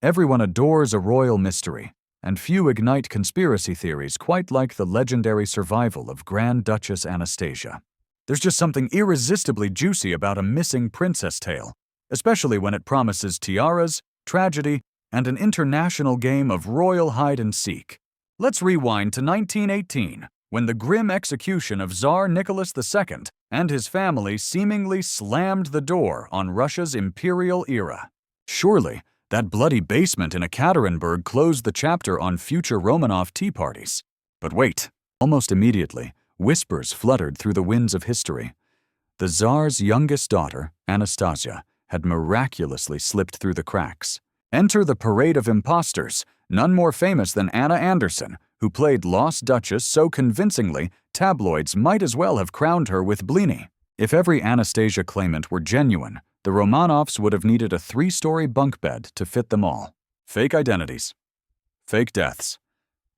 Everyone adores a royal mystery, and few ignite conspiracy theories quite like the legendary survival of Grand Duchess Anastasia. There's just something irresistibly juicy about a missing princess tale, especially when it promises tiaras, tragedy, and an international game of royal hide-and-seek. Let's rewind to 1918, when the grim execution of Tsar Nicholas II and his family seemingly slammed the door on Russia's imperial era. Surely, that bloody basement in Ekaterinburg closed the chapter on future Romanov tea parties. But wait, almost immediately, whispers fluttered through the winds of history. The Tsar's youngest daughter, Anastasia, had miraculously slipped through the cracks. Enter the parade of imposters, none more famous than Anna Anderson, who played Lost Duchess so convincingly tabloids might as well have crowned her with Blini. If every Anastasia claimant were genuine, the Romanovs would have needed a 3-story bunk bed to fit them all. Fake identities. Fake deaths.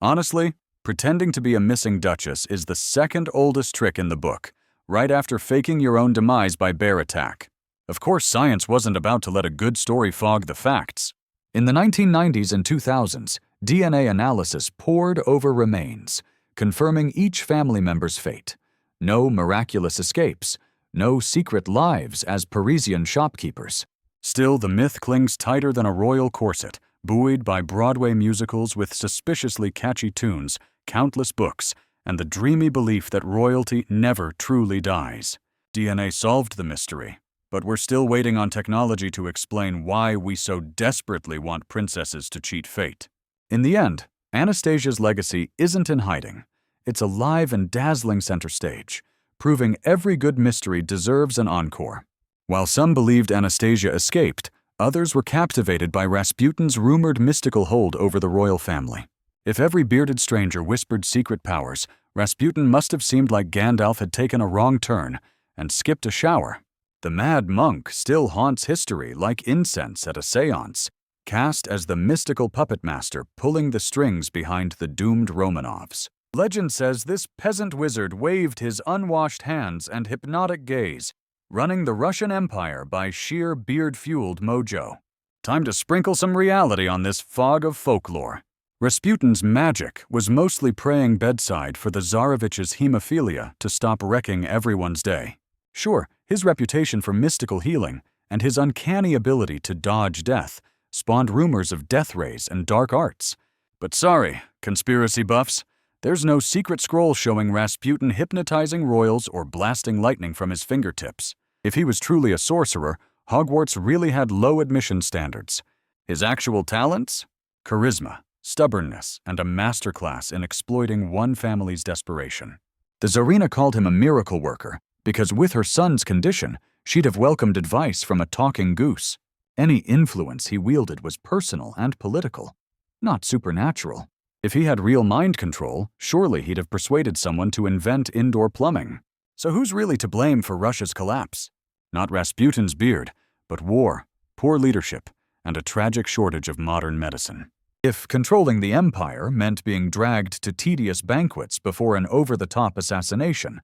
Honestly, pretending to be a missing duchess is the second oldest trick in the book, right after faking your own demise by bear attack. Of course, science wasn't about to let a good story fog the facts. In the 1990s and 2000s, DNA analysis poured over remains, confirming each family member's fate. No miraculous escapes, no secret lives as Parisian shopkeepers. Still, the myth clings tighter than a royal corset, buoyed by Broadway musicals with suspiciously catchy tunes, countless books, and the dreamy belief that royalty never truly dies. DNA solved the mystery, but we're still waiting on technology to explain why we so desperately want princesses to cheat fate. In the end, Anastasia's legacy isn't in hiding. It's a live and dazzling center stage, proving every good mystery deserves an encore. While some believed Anastasia escaped, others were captivated by Rasputin's rumored mystical hold over the royal family. If every bearded stranger whispered secret powers, Rasputin must have seemed like Gandalf had taken a wrong turn and skipped a shower. The mad monk still haunts history like incense at a séance, cast as the mystical puppet master pulling the strings behind the doomed Romanovs. Legend says this peasant wizard waved his unwashed hands and hypnotic gaze, running the Russian Empire by sheer beard-fueled mojo. Time to sprinkle some reality on this fog of folklore. Rasputin's magic was mostly praying bedside for the Tsarevich's hemophilia to stop wrecking everyone's day. Sure, his reputation for mystical healing and his uncanny ability to dodge death spawned rumors of death rays and dark arts. But sorry, conspiracy buffs, there's no secret scroll showing Rasputin hypnotizing royals or blasting lightning from his fingertips. If he was truly a sorcerer, Hogwarts really had low admission standards. His actual talents? Charisma, stubbornness, and a masterclass in exploiting one family's desperation. The Tsarina called him a miracle worker because with her son's condition, she'd have welcomed advice from a talking goose. Any influence he wielded was personal and political, not supernatural. If he had real mind control, surely he'd have persuaded someone to invent indoor plumbing. So who's really to blame for Russia's collapse? Not Rasputin's beard, but war, poor leadership, and a tragic shortage of modern medicine. If controlling the empire meant being dragged to tedious banquets before an over-the-top assassination,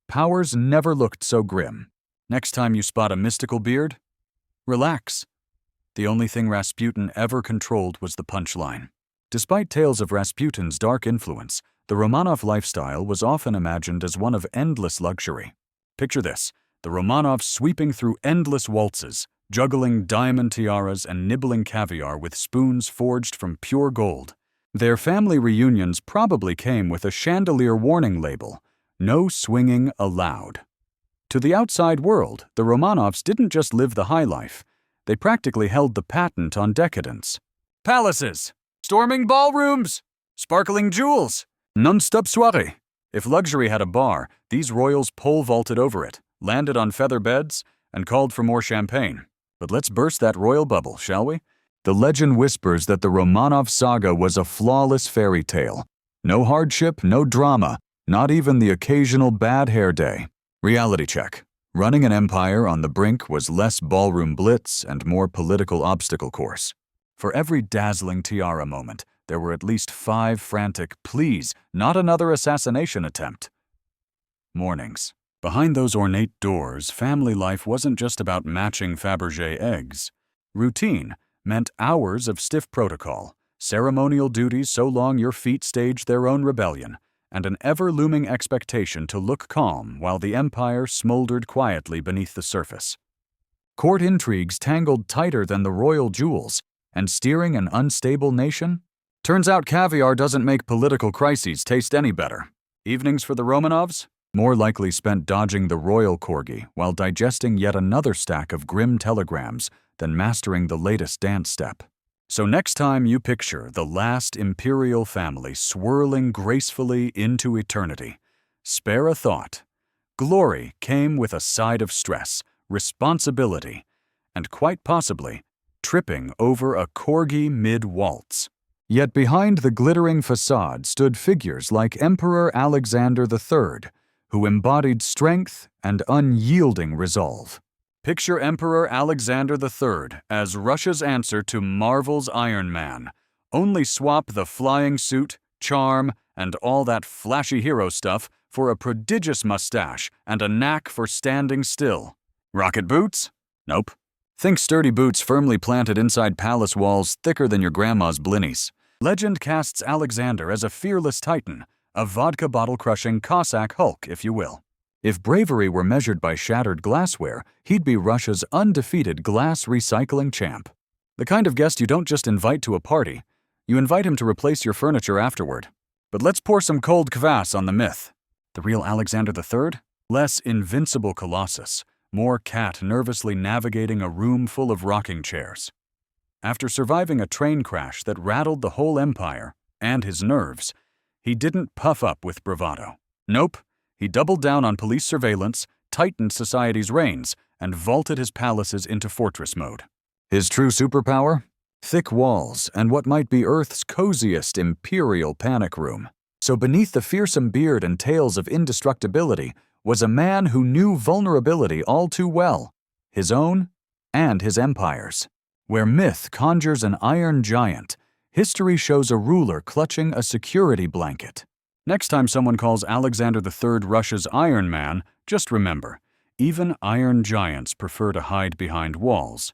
powers never looked so grim. Next time you spot a mystical beard, relax. The only thing Rasputin ever controlled was the punchline. Despite tales of Rasputin's dark influence, the Romanov lifestyle was often imagined as one of endless luxury. Picture this, the Romanovs sweeping through endless waltzes, juggling diamond tiaras and nibbling caviar with spoons forged from pure gold. Their family reunions probably came with a chandelier warning label, "No swinging allowed." To the outside world, the Romanovs didn't just live the high life, they practically held the patent on decadence. Palaces, storming ballrooms, sparkling jewels, non-stop soirée. If luxury had a bar, these royals pole vaulted over it, landed on feather beds, and called for more champagne. But let's burst that royal bubble, shall we? The legend whispers that the Romanov saga was a flawless fairy tale. No hardship, no drama, not even the occasional bad hair day. Reality check. Running an empire on the brink was less ballroom blitz and more political obstacle course. For every dazzling tiara moment, there were at least 5 frantic, please, not another assassination attempt. Mornings. Behind those ornate doors, family life wasn't just about matching Fabergé eggs. Routine, meant hours of stiff protocol, ceremonial duties so long your feet staged their own rebellion, and an ever-looming expectation to look calm while the empire smoldered quietly beneath the surface. Court intrigues tangled tighter than the royal jewels, and steering an unstable nation? Turns out caviar doesn't make political crises taste any better. Evenings for the Romanovs? More likely spent dodging the royal corgi while digesting yet another stack of grim telegrams than mastering the latest dance step. So next time you picture the last imperial family swirling gracefully into eternity, spare a thought. Glory came with a side of stress, responsibility, and quite possibly tripping over a corgi mid-waltz. Yet behind the glittering facade stood figures like Emperor Alexander III, who embodied strength and unyielding resolve. Picture Emperor Alexander III as Russia's answer to Marvel's Iron Man. Only swap the flying suit, charm, and all that flashy hero stuff for a prodigious mustache and a knack for standing still. Rocket boots? Nope. Think sturdy boots firmly planted inside palace walls thicker than your grandma's blinnies. Legend casts Alexander as a fearless titan, a vodka bottle-crushing Cossack Hulk, if you will. If bravery were measured by shattered glassware, he'd be Russia's undefeated glass recycling champ. The kind of guest you don't just invite to a party, you invite him to replace your furniture afterward. But let's pour some cold kvass on the myth. The real Alexander III? Less invincible colossus, more cat nervously navigating a room full of rocking chairs. After surviving a train crash that rattled the whole empire, and his nerves, he didn't puff up with bravado. Nope, he doubled down on police surveillance, tightened society's reins, and vaulted his palaces into fortress mode. His true superpower? Thick walls and what might be Earth's coziest imperial panic room. So beneath the fearsome beard and tales of indestructibility was a man who knew vulnerability all too well, his own and his empire's. Where myth conjures an iron giant, history shows a ruler clutching a security blanket. Next time someone calls Alexander III Russia's Iron Man, just remember, even iron giants prefer to hide behind walls,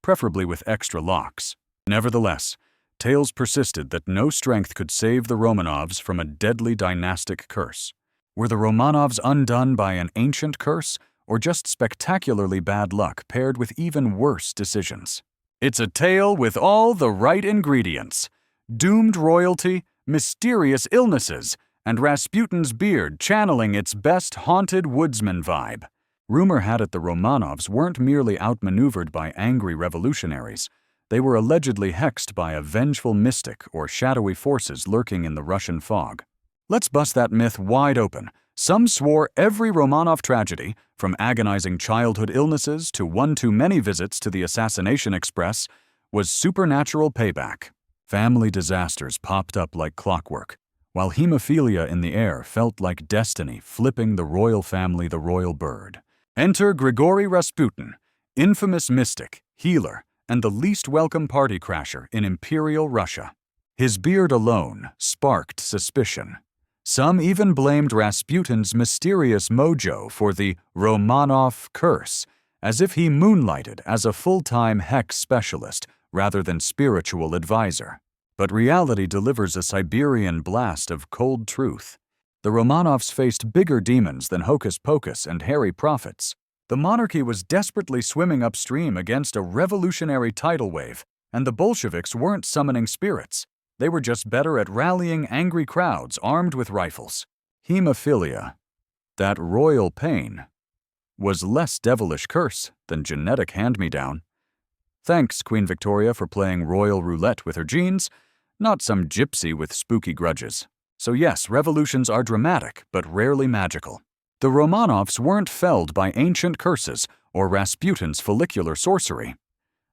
preferably with extra locks. Nevertheless, tales persisted that no strength could save the Romanovs from a deadly dynastic curse. Were the Romanovs undone by an ancient curse, or just spectacularly bad luck paired with even worse decisions? It's a tale with all the right ingredients: doomed royalty, mysterious illnesses, and Rasputin's beard channeling its best haunted woodsman vibe. Rumor had it the Romanovs weren't merely outmaneuvered by angry revolutionaries. They were allegedly hexed by a vengeful mystic or shadowy forces lurking in the Russian fog. Let's bust that myth wide open. Some swore every Romanov tragedy, from agonizing childhood illnesses to one-too-many visits to the Assassination Express, was supernatural payback. Family disasters popped up like clockwork, while hemophilia in the air felt like destiny flipping the royal family the royal bird. Enter Grigory Rasputin, infamous mystic, healer, and the least welcome party crasher in imperial Russia. His beard alone sparked suspicion. Some even blamed Rasputin's mysterious mojo for the Romanov curse, as if he moonlighted as a full-time hex specialist rather than spiritual advisor. But reality delivers a Siberian blast of cold truth. The Romanovs faced bigger demons than hocus pocus and hairy prophets. The monarchy was desperately swimming upstream against a revolutionary tidal wave, and the Bolsheviks weren't summoning spirits. They were just better at rallying angry crowds armed with rifles. Hemophilia, that royal pain, was less devilish curse than genetic hand-me-down. Thanks, Queen Victoria, for playing royal roulette with her genes, not some gypsy with spooky grudges. So yes, revolutions are dramatic, but rarely magical. The Romanovs weren't felled by ancient curses or Rasputin's follicular sorcery.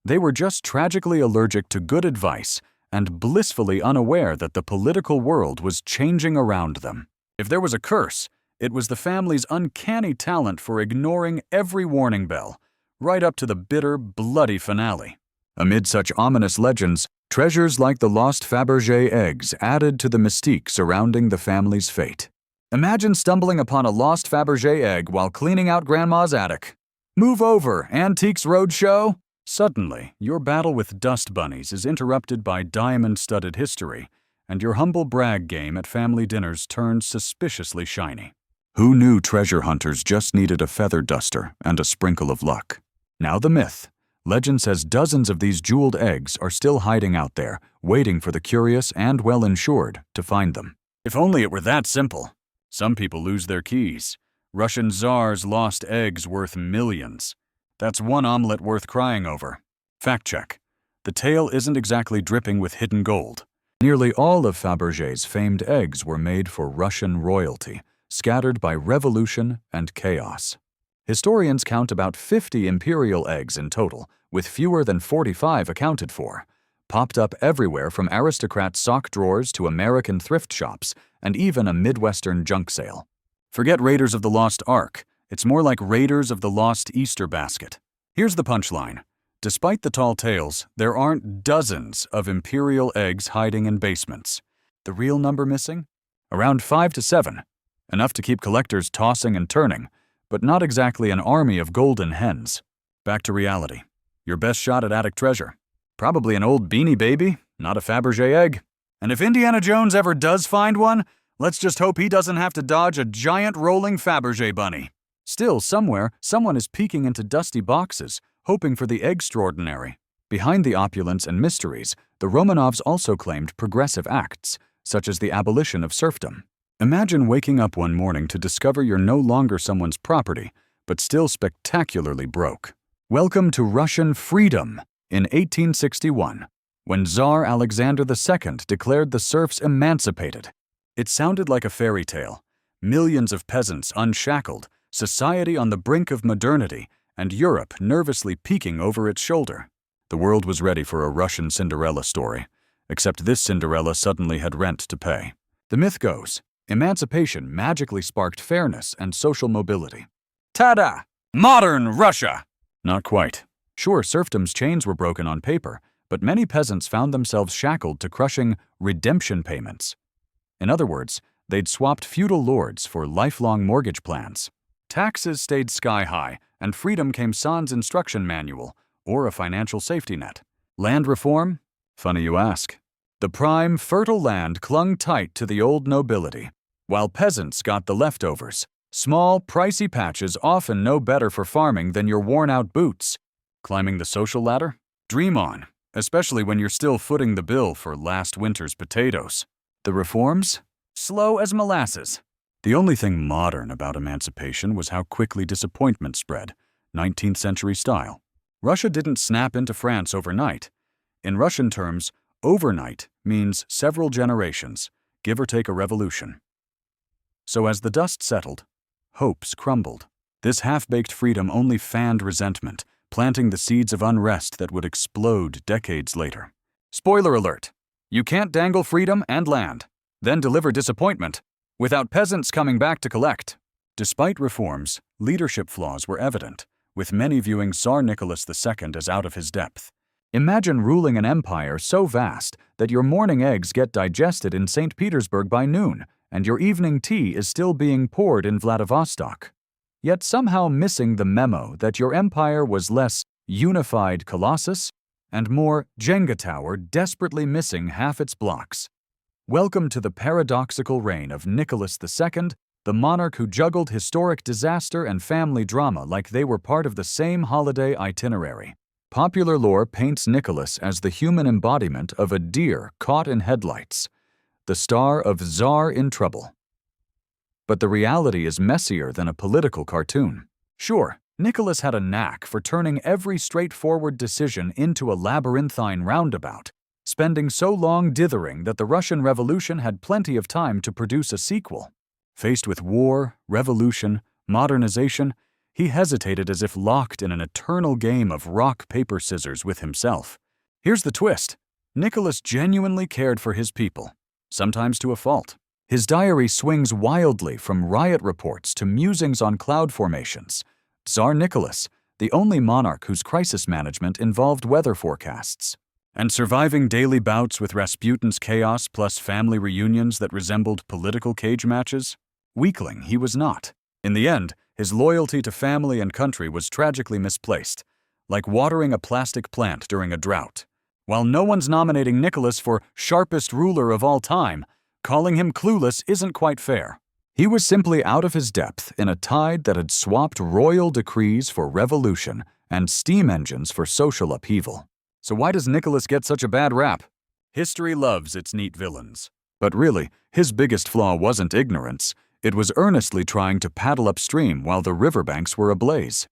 They were just tragically allergic to good advice and blissfully unaware that the political world was changing around them. If there was a curse, it was the family's uncanny talent for ignoring every warning bell, right up to the bitter, bloody finale. Amid such ominous legends, treasures like the lost Fabergé eggs added to the mystique surrounding the family's fate. Imagine stumbling upon a lost Fabergé egg while cleaning out Grandma's attic. Move over, Antiques Roadshow! Suddenly, your battle with dust bunnies is interrupted by diamond-studded history, and your humble brag game at family dinners turns suspiciously shiny. Who knew treasure hunters just needed a feather duster and a sprinkle of luck? Now the myth. Legend says dozens of these jeweled eggs are still hiding out there, waiting for the curious and well-insured to find them. If only it were that simple. Some people lose their keys. Russian czars lost eggs worth millions. That's one omelet worth crying over. Fact check. The tale isn't exactly dripping with hidden gold. Nearly all of Fabergé's famed eggs were made for Russian royalty, scattered by revolution and chaos. Historians count about 50 imperial eggs in total, with fewer than 45 accounted for, popped up everywhere from aristocrat sock drawers to American thrift shops and even a Midwestern junk sale. Forget Raiders of the Lost Ark. It's more like Raiders of the Lost Easter basket. Here's the punchline. Despite the tall tales, there aren't dozens of imperial eggs hiding in basements. The real number missing? Around 5 to 7. Enough to keep collectors tossing and turning, but not exactly an army of golden hens. Back to reality. Your best shot at attic treasure. Probably an old Beanie Baby, not a Fabergé egg. And if Indiana Jones ever does find one, let's just hope he doesn't have to dodge a giant rolling Fabergé bunny. Still, somewhere, someone is peeking into dusty boxes, hoping for the extraordinary. Behind the opulence and mysteries, the Romanovs also claimed progressive acts, such as the abolition of serfdom. Imagine waking up one morning to discover you're no longer someone's property, but still spectacularly broke. Welcome to Russian freedom in 1861, when Tsar Alexander II declared the serfs emancipated. It sounded like a fairy tale. Millions of peasants unshackled, society on the brink of modernity, and Europe nervously peeking over its shoulder. The world was ready for a Russian Cinderella story, except this Cinderella suddenly had rent to pay. The myth goes, emancipation magically sparked fairness and social mobility. Ta-da! Modern Russia! Not quite. Sure, serfdom's chains were broken on paper, but many peasants found themselves shackled to crushing redemption payments. In other words, they'd swapped feudal lords for lifelong mortgage plans. Taxes stayed sky-high, and freedom came sans instruction manual, or a financial safety net. Land reform? Funny you ask. The prime, fertile land clung tight to the old nobility, while peasants got the leftovers. Small, pricey patches often no better for farming than your worn-out boots. Climbing the social ladder? Dream on, especially when you're still footing the bill for last winter's potatoes. The reforms? Slow as molasses. The only thing modern about emancipation was how quickly disappointment spread, 19th century style. Russia didn't snap into France overnight. In Russian terms, overnight means several generations, give or take a revolution. So as the dust settled, hopes crumbled. This half-baked freedom only fanned resentment, planting the seeds of unrest that would explode decades later. Spoiler alert! You can't dangle freedom and land, then deliver disappointment, without peasants coming back to collect. Despite reforms, leadership flaws were evident, with many viewing Tsar Nicholas II as out of his depth. Imagine ruling an empire so vast that your morning eggs get digested in St. Petersburg by noon, and your evening tea is still being poured in Vladivostok. Yet somehow missing the memo that your empire was less unified colossus and more Jenga tower desperately missing half its blocks. Welcome to the paradoxical reign of Nicholas II, the monarch who juggled historic disaster and family drama like they were part of the same holiday itinerary. Popular lore paints Nicholas as the human embodiment of a deer caught in headlights, the star of Tsar in trouble. But the reality is messier than a political cartoon. Sure, Nicholas had a knack for turning every straightforward decision into a labyrinthine roundabout, spending so long dithering that the Russian Revolution had plenty of time to produce a sequel. Faced with war, revolution, modernization, he hesitated as if locked in an eternal game of rock, paper, scissors with himself. Here's the twist. Nicholas genuinely cared for his people, sometimes to a fault. His diary swings wildly from riot reports to musings on cloud formations. Tsar Nicholas, the only monarch whose crisis management involved weather forecasts. And surviving daily bouts with Rasputin's chaos plus family reunions that resembled political cage matches? Weakling he was not. In the end, his loyalty to family and country was tragically misplaced. like watering a plastic plant during a drought. While no one's nominating Nicholas for sharpest ruler of all time, calling him clueless isn't quite fair. He was simply out of his depth in a tide that had swapped royal decrees for revolution and steam engines for social upheaval. So why does Nicholas get such a bad rap? History loves its neat villains. But really, his biggest flaw wasn't ignorance. It was earnestly trying to paddle upstream while the riverbanks were ablaze.